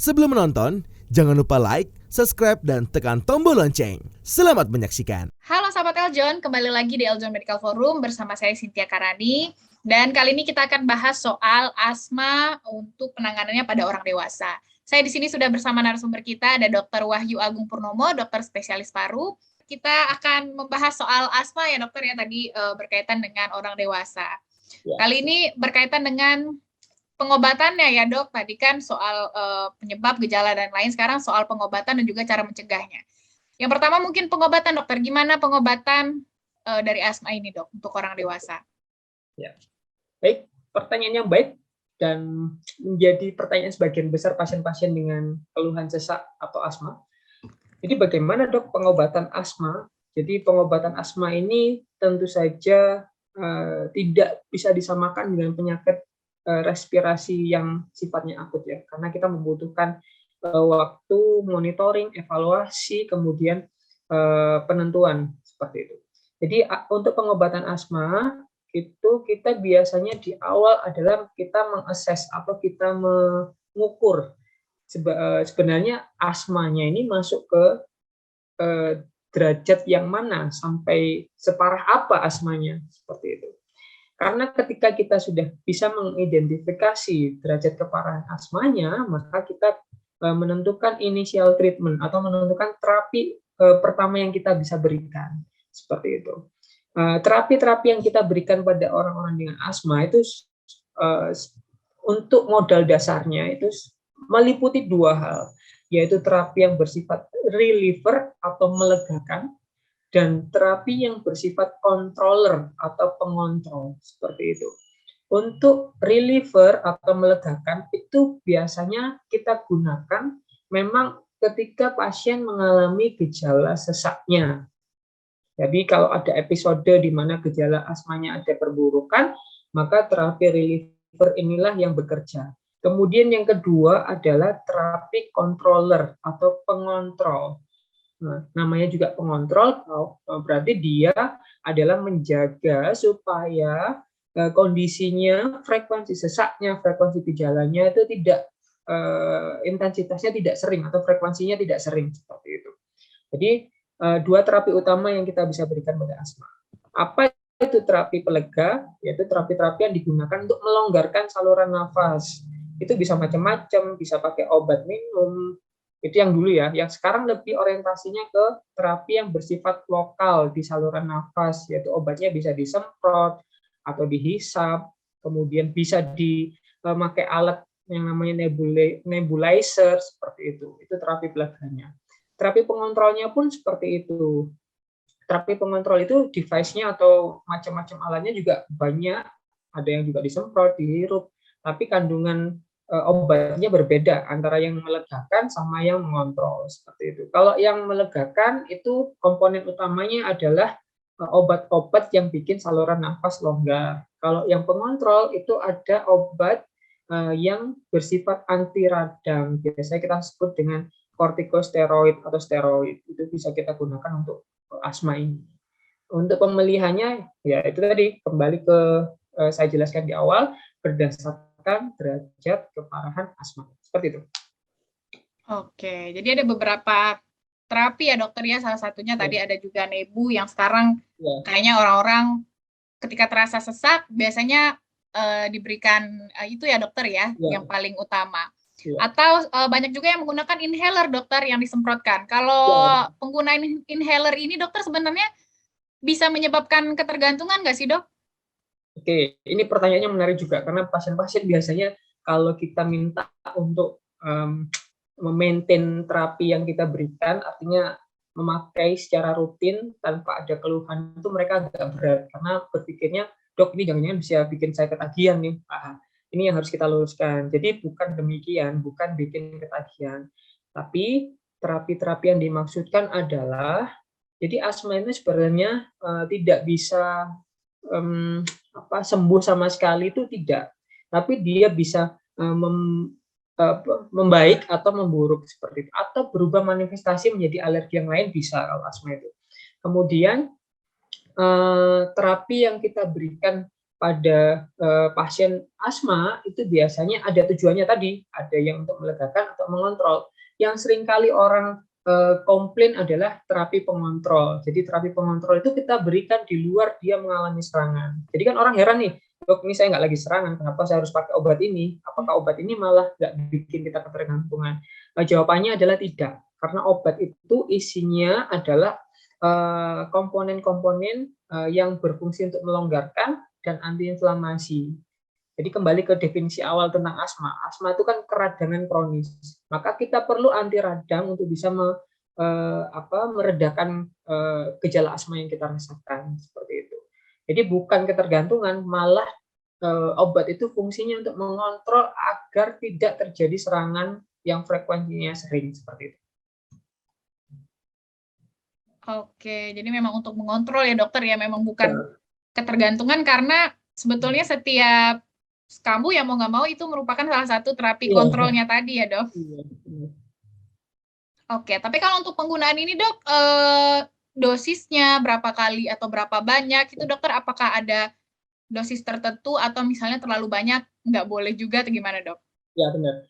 Sebelum menonton, jangan lupa like, subscribe, dan tekan tombol lonceng. Selamat menyaksikan. Halo sahabat Eljon, kembali lagi di Eljon Medical Forum bersama saya Cynthia Karani. Dan kali ini kita akan bahas soal asma untuk penanganannya pada orang dewasa. Saya di sini sudah bersama narasumber kita, ada Dr. Wahyu Agung Purnomo, dokter spesialis paru. Kita akan membahas soal asma ya dokter ya, tadi berkaitan dengan orang dewasa. Kali ini berkaitan dengan pengobatannya ya dok, tadi kan soal penyebab, gejala, dan lain, sekarang soal pengobatan dan juga cara mencegahnya. Yang pertama mungkin pengobatan dokter, gimana pengobatan dari asma ini dok, untuk orang dewasa? Ya, baik, pertanyaan yang baik dan menjadi pertanyaan sebagian besar pasien-pasien dengan keluhan sesak atau asma. Jadi bagaimana dok pengobatan asma? Jadi pengobatan asma ini tentu saja tidak bisa disamakan dengan penyakit respirasi yang sifatnya akut ya, karena kita membutuhkan waktu monitoring, evaluasi, kemudian penentuan seperti itu. Jadi untuk pengobatan asma itu kita biasanya di awal adalah kita mengakses atau kita mengukur sebenarnya asmanya ini masuk ke derajat yang mana, sampai separah apa asmanya seperti itu. Karena ketika kita sudah bisa mengidentifikasi derajat keparahan asmanya, maka kita menentukan initial treatment atau menentukan terapi pertama yang kita bisa berikan. Seperti itu. Terapi-terapi yang kita berikan pada orang-orang dengan asma itu untuk modal dasarnya itu meliputi dua hal, yaitu terapi yang bersifat reliever atau melegakan, dan terapi yang bersifat controller atau pengontrol, seperti itu. Untuk reliever atau melegakan itu biasanya kita gunakan memang ketika pasien mengalami gejala sesaknya. Jadi kalau ada episode di mana gejala asmanya ada perburukan, maka terapi reliever inilah yang bekerja. Kemudian yang kedua adalah terapi controller atau pengontrol. Nah, namanya juga pengontrol, berarti dia adalah menjaga supaya kondisinya, frekuensi sesaknya, frekuensi gejalanya itu tidak intensitasnya tidak sering atau frekuensinya tidak sering seperti itu. Jadi dua terapi utama yang kita bisa berikan pada asma. Apa itu terapi pelega? Yaitu terapi-terapi yang digunakan untuk melonggarkan saluran nafas. Itu bisa macam-macam, bisa pakai obat minum. Itu yang dulu ya, yang sekarang lebih orientasinya ke terapi yang bersifat lokal di saluran nafas, yaitu obatnya bisa disemprot atau dihisap, kemudian bisa dipakai alat yang namanya nebulizer, seperti itu terapi peleganya. Terapi pengontrolnya pun seperti itu. Terapi pengontrol itu device-nya atau macam-macam alatnya juga banyak, ada yang juga disemprot, dihirup, tapi kandungan obatnya berbeda antara yang melegakan sama yang mengontrol, seperti itu. Kalau yang melegakan itu komponen utamanya adalah obat-obat yang bikin saluran nafas longgar. Kalau yang pengontrol itu ada obat yang bersifat anti radang, biasanya kita sebut dengan kortikosteroid atau steroid. Itu bisa kita gunakan untuk asma ini. Untuk pemilihannya ya itu tadi kembali ke saya jelaskan di awal, berdasarkan derajat keparahan asma. Seperti itu. Oke, jadi ada beberapa terapi ya dokter ya, salah satunya tadi ada juga nebu yang sekarang kayaknya orang-orang ketika terasa sesak biasanya diberikan itu ya dokter ya, yang paling utama. Atau banyak juga yang menggunakan inhaler dokter yang disemprotkan. Kalau penggunaan inhaler ini dokter sebenarnya bisa menyebabkan ketergantungan nggak sih dok? Oke, ini pertanyaannya menarik juga karena pasien-pasien biasanya kalau kita minta untuk memaintain terapi yang kita berikan, artinya memakai secara rutin tanpa ada keluhan, itu mereka agak berat karena berpikirnya, dok ini jangan-jangan bisa bikin saya ketagihan nih. Ini yang harus kita luruskan. Jadi bukan demikian, bukan bikin ketagihan, tapi terapi-terapi yang dimaksudkan adalah, jadi asma ini sebenarnya tidak bisa sembuh sama sekali, itu tidak, tapi dia bisa membaik atau memburuk seperti itu, atau berubah manifestasi menjadi alergi yang lain bisa kalau asma itu. Kemudian terapi yang kita berikan pada pasien asma itu biasanya ada tujuannya tadi, ada yang untuk melegakan atau mengontrol. Yang seringkali orang komplain adalah terapi pengontrol. Jadi terapi pengontrol itu kita berikan di luar dia mengalami serangan. Jadi kan orang heran nih, dok ini saya nggak lagi serangan, kenapa saya harus pakai obat ini? Apakah obat ini malah nggak bikin kita ketergantungan? Jawabannya adalah tidak, karena obat itu isinya adalah komponen-komponen yang berfungsi untuk melonggarkan dan antiinflamasi. Jadi kembali ke definisi awal tentang asma. Asma itu kan keradangan kronis. Maka kita perlu anti radang untuk bisa meredakan gejala asma yang kita rasakan seperti itu. Jadi bukan ketergantungan, malah obat itu fungsinya untuk mengontrol agar tidak terjadi serangan yang frekuensinya sering seperti itu. Oke, jadi memang untuk mengontrol ya dokter ya, memang bukan ketergantungan, karena sebetulnya setiap kambuh ya mau nggak mau itu merupakan salah satu terapi kontrolnya tadi ya dok. Oke, tapi kalau untuk penggunaan ini dok, dosisnya berapa kali atau berapa banyak itu dokter, apakah ada dosis tertentu atau misalnya terlalu banyak nggak boleh juga atau gimana dok? Ya benar.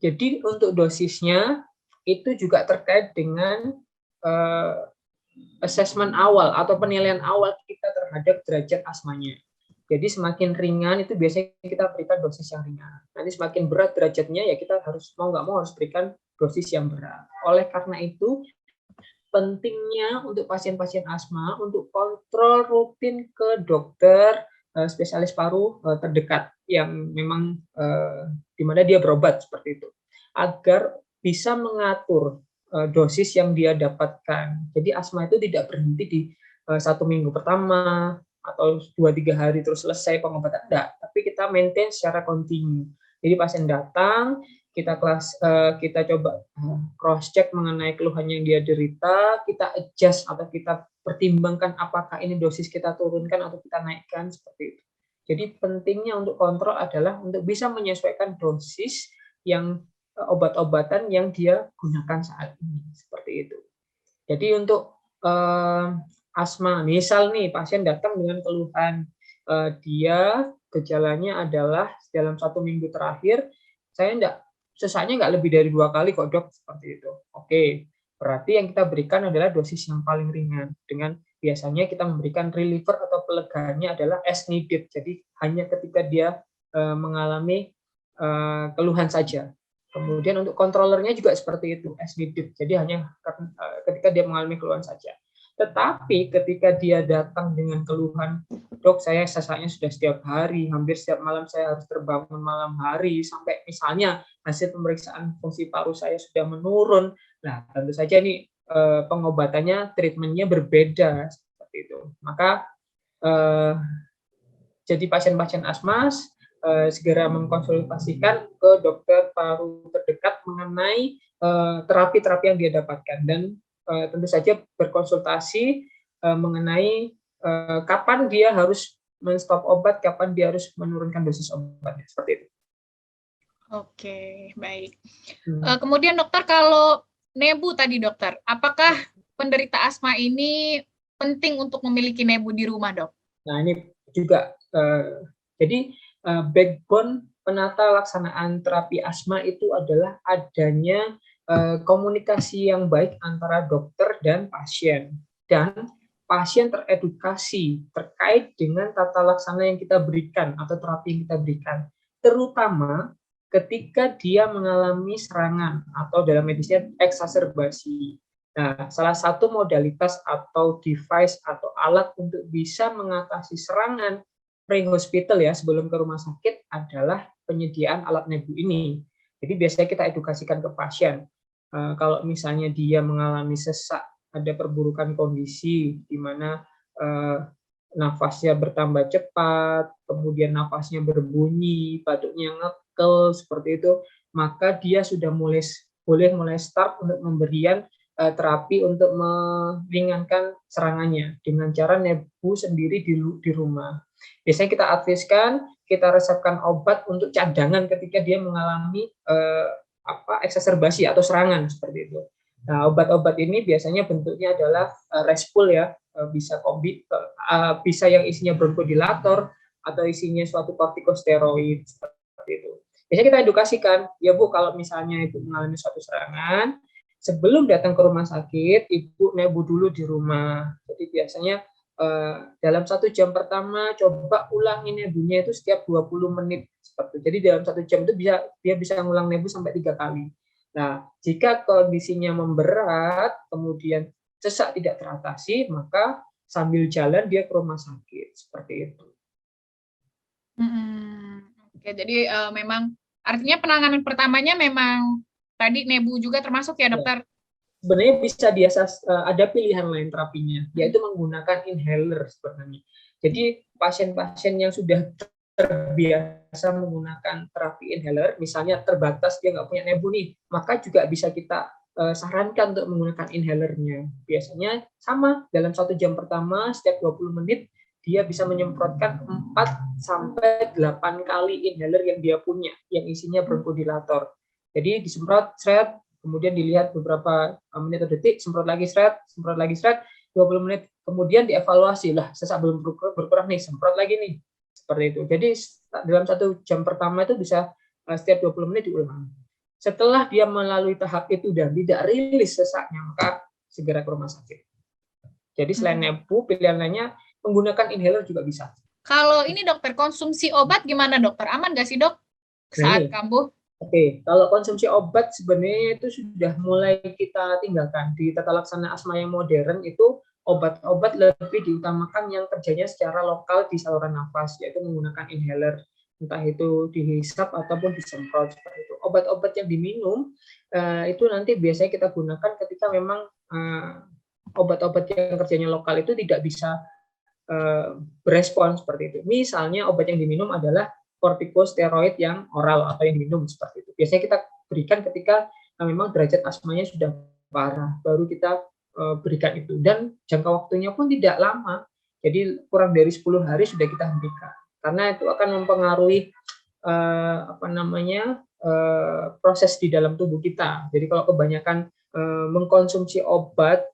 Jadi untuk dosisnya itu juga terkait dengan asesmen awal atau penilaian awal kita terhadap derajat asmanya. Jadi semakin ringan itu biasanya kita berikan dosis yang ringan. Nanti semakin berat derajatnya ya kita harus mau nggak mau harus berikan dosis yang berat. Oleh karena itu pentingnya untuk pasien-pasien asma untuk kontrol rutin ke dokter spesialis paru terdekat yang memang di mana dia berobat seperti itu, agar bisa mengatur dosis yang dia dapatkan. Jadi asma itu tidak berhenti di 1 minggu pertama atau 2-3 hari terus selesai pengobatan, enggak, tapi kita maintain secara kontinu. Jadi pasien datang, kita coba cross check mengenai keluhan yang dia derita, kita adjust atau kita pertimbangkan apakah ini dosis kita turunkan atau kita naikkan seperti itu. Jadi pentingnya untuk kontrol adalah untuk bisa menyesuaikan dosis yang obat-obatan yang dia gunakan saat ini seperti itu. Jadi untuk asma, misal nih pasien datang dengan keluhan dia gejalanya adalah dalam 1 minggu terakhir saya sesaknya nggak lebih dari 2 kali kok dok, seperti itu. Oke, berarti yang kita berikan adalah dosis yang paling ringan. Dengan biasanya kita memberikan reliever atau peleganya adalah as needed. Jadi hanya ketika dia mengalami keluhan saja. Kemudian untuk controllernya juga seperti itu, as needed. Jadi hanya ketika dia mengalami keluhan saja. Tetapi ketika dia datang dengan keluhan, dok saya sesaknya sudah setiap hari, hampir setiap malam saya harus terbangun malam hari, sampai misalnya hasil pemeriksaan fungsi paru saya sudah menurun. Nah, tentu saja ini pengobatannya, treatmentnya berbeda seperti itu. Maka jadi pasien-pasien asma segera mengkonsultasikan ke dokter paru terdekat mengenai terapi-terapi yang dia dapatkan, dan tentu saja berkonsultasi mengenai kapan dia harus men-stop obat, kapan dia harus menurunkan dosis obatnya, seperti itu. Oke, baik. Kemudian dokter, kalau nebu tadi dokter, apakah penderita asma ini penting untuk memiliki nebu di rumah dok? Nah ini juga, jadi backbone penata laksanaan terapi asma itu adalah adanya komunikasi yang baik antara dokter dan pasien, dan pasien teredukasi terkait dengan tata laksana yang kita berikan atau terapi yang kita berikan, terutama ketika dia mengalami serangan atau dalam medisnya eksaserbasi. Nah, salah satu modalitas atau device atau alat untuk bisa mengatasi serangan pre-hospital ya, sebelum ke rumah sakit, adalah penyediaan alat nebu ini. Jadi biasanya kita edukasikan ke pasien. Kalau misalnya dia mengalami sesak, ada perburukan kondisi di mana nafasnya bertambah cepat, kemudian nafasnya berbunyi, batuknya ngekel seperti itu, maka dia sudah boleh mulai start untuk memberikan terapi untuk meringankan serangannya dengan cara nebu sendiri di rumah. Biasanya kita adviskan, kita resepkan obat untuk cadangan ketika dia mengalami eksaserbasi atau serangan seperti itu. Nah, obat-obat ini biasanya bentuknya adalah respul ya, bisa yang isinya bronchodilator atau isinya suatu kortikosteroid seperti itu. Biasanya kita edukasikan, ya Bu, kalau misalnya Ibu mengalami suatu serangan, sebelum datang ke rumah sakit, Ibu nebu dulu di rumah. Jadi biasanya dalam 1 jam pertama coba ulangi nebunya itu setiap 20 menit seperti itu. Jadi dalam 1 jam itu dia bisa ngulang nebu sampai 3 kali. Nah, jika kondisinya memberat, kemudian sesak tidak teratasi, maka sambil jalan dia ke rumah sakit seperti itu. Oke, jadi memang artinya penanganan pertamanya memang tadi nebu juga termasuk ya, dokter? Sebenarnya bisa ada pilihan lain terapinya, yaitu menggunakan inhaler sebenarnya. Jadi pasien-pasien yang sudah terbiasa menggunakan terapi inhaler, misalnya terbatas dia nggak punya nebu nih, maka juga bisa kita sarankan untuk menggunakan inhalernya. Biasanya sama, dalam 1 jam pertama, setiap 20 menit, dia bisa menyemprotkan 4-8 kali inhaler yang dia punya, yang isinya bronchodilator. Jadi disemprot, seret, kemudian dilihat beberapa menit atau detik, semprot lagi, seret, 20 menit, kemudian dievaluasi, lah sesak belum berkurang nih, semprot lagi nih, seperti itu. Jadi dalam 1 jam pertama itu bisa setiap 20 menit diulang. Setelah dia melalui tahap itu dan tidak rilis sesaknya, maka segera ke rumah sakit. Jadi selain nebu, pilihan lainnya menggunakan inhaler juga bisa. Kalau ini dokter, konsumsi obat gimana dokter? Aman nggak sih dok saat kambuh? Oke, kalau konsumsi obat sebenarnya itu sudah mulai kita tinggalkan. Di tata laksana asma yang modern itu obat-obat lebih diutamakan yang kerjanya secara lokal di saluran nafas, yaitu menggunakan inhaler, entah itu dihisap ataupun disemprot seperti itu. Obat-obat yang diminum itu nanti biasanya kita gunakan ketika memang obat-obat yang kerjanya lokal itu tidak bisa berespon seperti itu. Misalnya obat yang diminum adalah kortikosteroid yang oral atau yang diminum seperti itu. Biasanya kita berikan ketika memang derajat asmanya sudah parah, baru kita berikan itu. Dan jangka waktunya pun tidak lama, jadi kurang dari 10 hari sudah kita hentikan. Karena itu akan mempengaruhi proses di dalam tubuh kita. Jadi kalau kebanyakan mengkonsumsi obat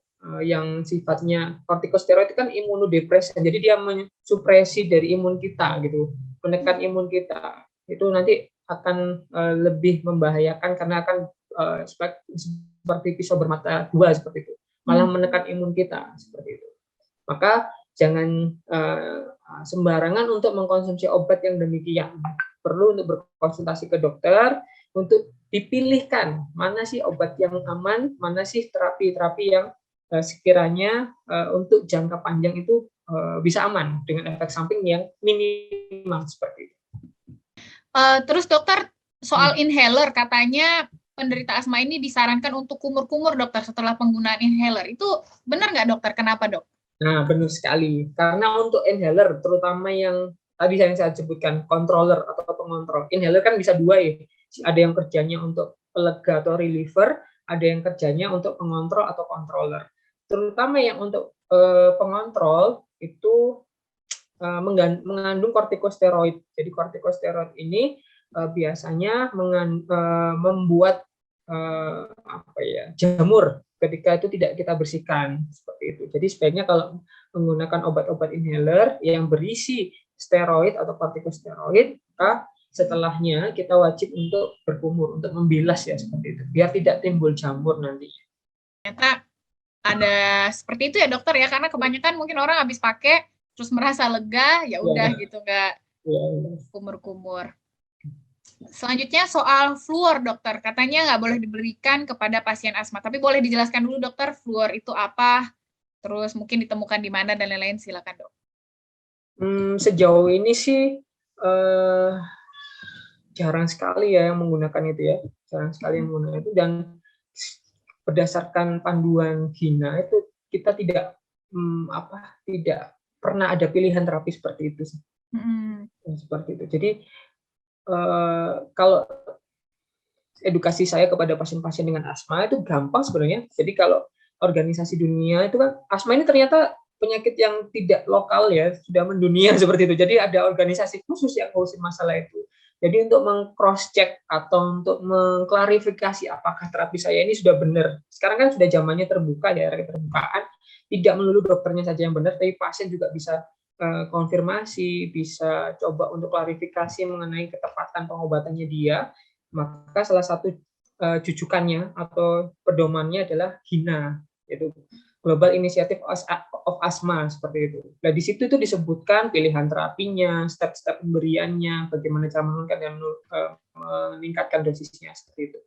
yang sifatnya kortikosteroid itu kan imunodepresan, jadi dia mensupresi dari imun kita gitu, menekan imun kita, itu nanti akan lebih membahayakan karena akan seperti pisau bermata dua seperti itu, malah menekan imun kita seperti itu. Maka jangan sembarangan untuk mengkonsumsi obat yang demikian. Perlu untuk berkonsultasi ke dokter untuk dipilihkan mana sih obat yang aman, mana sih terapi-terapi yang sekiranya untuk jangka panjang itu bisa aman dengan efek samping yang minimal seperti itu. Terus dokter, soal inhaler, katanya penderita asma ini disarankan untuk kumur-kumur dokter setelah penggunaan inhaler. Itu benar nggak dokter? Kenapa dok? Nah, benar sekali. Karena untuk inhaler, terutama yang tadi saya sebutkan, controller atau pengontrol. Inhaler kan bisa dua ya. Ada yang kerjanya untuk pelega atau reliever, ada yang kerjanya untuk pengontrol atau controller. Terutama yang untuk pengontrol itu mengandung kortikosteroid. Jadi kortikosteroid ini biasanya membuat jamur ketika itu tidak kita bersihkan seperti itu. Jadi sebaiknya kalau menggunakan obat-obat inhaler yang berisi steroid atau kortikosteroid, maka setelahnya kita wajib untuk berkumur, untuk membilas ya seperti itu, biar tidak timbul jamur nanti. Ternyata ada seperti itu ya dokter ya, karena kebanyakan mungkin orang habis pakai terus merasa lega, ya udah gitu, nggak kumur-kumur. Selanjutnya soal fluor dokter, katanya nggak boleh diberikan kepada pasien asma, tapi boleh dijelaskan dulu dokter, fluor itu apa, terus mungkin ditemukan di mana dan lain-lain, silakan dok. Sejauh ini sih jarang sekali ya yang menggunakan itu ya, jarang sekali yang menggunakan itu, dan berdasarkan panduan GINA itu kita tidak pernah ada pilihan terapi seperti itu sih. Seperti itu. Jadi kalau edukasi saya kepada pasien-pasien dengan asma itu gampang sebenarnya. Jadi kalau organisasi dunia itu kan asma ini ternyata penyakit yang tidak lokal ya, sudah mendunia seperti itu. Jadi ada organisasi khusus yang ngurusin masalah itu. Jadi untuk meng-cross check atau untuk mengklarifikasi apakah terapi saya ini sudah benar. Sekarang kan sudah zamannya terbuka ya, era keterbukaan. Tidak melulu dokternya saja yang benar, tapi pasien juga bisa konfirmasi, bisa coba untuk klarifikasi mengenai ketepatan pengobatannya dia, maka salah satu jujukannya atau pedomannya adalah GINA, yaitu Global Initiative of Asthma, seperti itu. Nah, di situ itu disebutkan pilihan terapinya, step-step pemberiannya, bagaimana cara menurunkan dan meningkatkan dosisnya, seperti itu.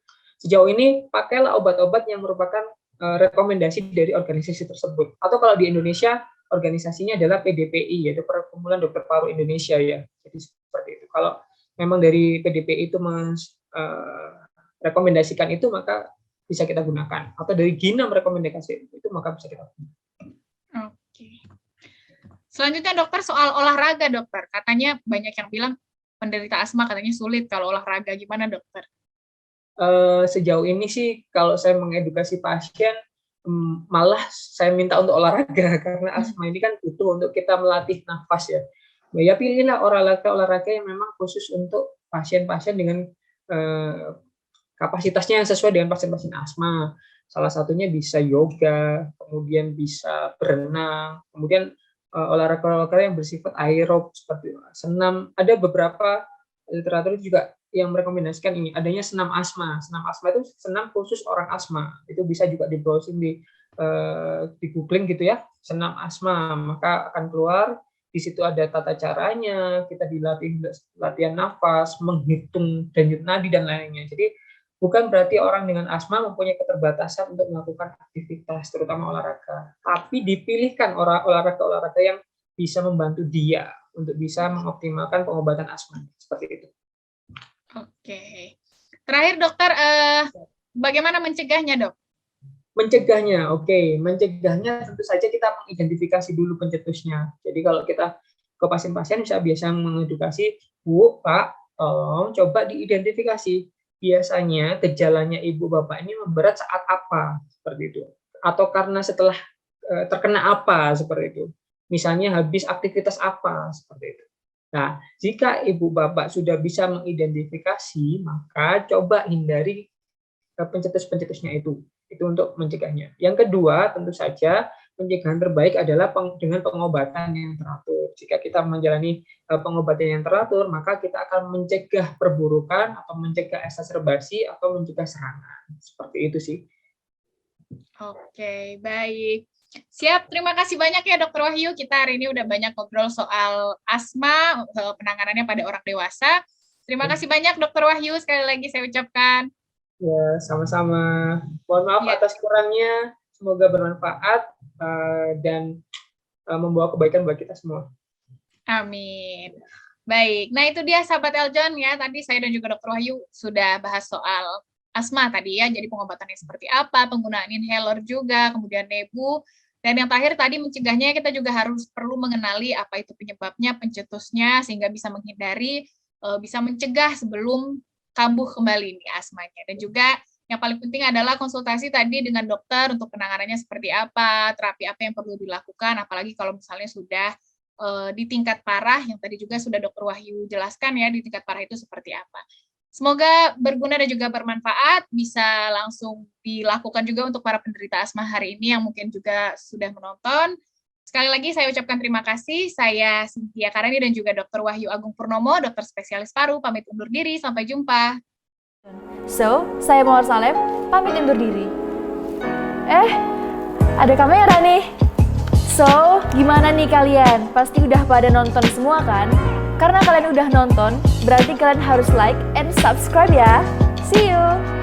Sejauh ini pakailah obat-obat yang merupakan rekomendasi dari organisasi tersebut. Atau kalau di Indonesia organisasinya adalah PDPI, yaitu Perkumpulan Dokter Paru Indonesia ya. Jadi seperti itu. Kalau memang dari PDPI itu rekomendasikan itu, maka bisa kita gunakan. Atau dari GINA merekomendasikan itu, maka bisa kita gunakan. Oke. Selanjutnya dokter, soal olahraga dokter. Katanya banyak yang bilang penderita asma katanya sulit kalau olahraga. Gimana dokter? Sejauh ini sih kalau saya mengedukasi pasien, malah saya minta untuk olahraga, karena asma ini kan butuh untuk kita melatih nafas ya. Ya pilihlah olahraga yang memang khusus untuk pasien-pasien dengan kapasitasnya yang sesuai dengan pasien-pasien asma. Salah satunya bisa yoga, kemudian bisa berenang, kemudian olahraga-olahraga yang bersifat aerob seperti senam. Ada beberapa literatur juga yang merekomendasikan ini, adanya senam asma. Senam asma itu senam khusus orang asma. Itu bisa juga di browsing di googling gitu ya, senam asma, maka akan keluar. Di situ ada tata caranya, kita dilatih latihan nafas, menghitung denyut nadi dan lainnya. Jadi bukan berarti orang dengan asma mempunyai keterbatasan untuk melakukan aktivitas, terutama olahraga. Tapi dipilihkan olahraga-olahraga yang bisa membantu dia untuk bisa mengoptimalkan pengobatan asma. Seperti itu. Oke. Terakhir dokter, bagaimana mencegahnya dok? Mencegahnya, oke. Mencegahnya tentu saja kita mengidentifikasi dulu pencetusnya. Jadi kalau kita ke pasien-pasien biasa mengedukasi, Bu, Pak, tolong coba diidentifikasi. Biasanya gejalanya ibu bapak ini memberat saat apa, seperti itu. Atau karena setelah terkena apa, seperti itu. Misalnya habis aktivitas apa, seperti itu. Nah, jika ibu bapak sudah bisa mengidentifikasi, maka coba hindari pencetus-pencetusnya itu. Itu untuk mencegahnya. Yang kedua, tentu saja pencegahan terbaik adalah dengan pengobatan yang teratur. Jika kita menjalani pengobatan yang teratur, maka kita akan mencegah perburukan atau mencegah eksaserbasi atau mencegah serangan. Seperti itu sih. Oke, baik. Siap, terima kasih banyak ya Dokter Wahyu. Kita hari ini udah banyak ngobrol soal asma, penanganannya pada orang dewasa. Terima kasih banyak Dokter Wahyu, sekali lagi saya ucapkan. Ya, sama-sama. Mohon maaf atas kurangnya. Semoga bermanfaat dan membawa kebaikan buat kita semua. Amin. Baik, nah itu dia sahabat Eljon ya. Tadi saya dan juga Dokter Wahyu sudah bahas soal asma tadi ya. Jadi pengobatannya seperti apa, penggunaan inhaler juga, kemudian nebu. Dan yang terakhir tadi mencegahnya kita juga harus perlu mengenali apa itu penyebabnya, pencetusnya, sehingga bisa menghindari, bisa mencegah sebelum kambuh kembali nih asmanya. Dan juga yang paling penting adalah konsultasi tadi dengan dokter untuk penanganannya seperti apa, terapi apa yang perlu dilakukan, apalagi kalau misalnya sudah di tingkat parah, yang tadi juga sudah Dokter Wahyu jelaskan ya, di tingkat parah itu seperti apa. Semoga berguna dan juga bermanfaat, bisa langsung dilakukan juga untuk para penderita asma hari ini yang mungkin juga sudah menonton. Sekali lagi saya ucapkan terima kasih. Saya Cynthia Karani dan juga Dr. Wahyu Agung Purnomo, dokter spesialis paru, pamit undur diri. Sampai jumpa. So, saya Mawar Salem, pamit undur diri. Ada kamera nih. So, gimana nih kalian? Pasti udah pada nonton semua kan? Karena kalian udah nonton, berarti kalian harus like and subscribe ya. See you!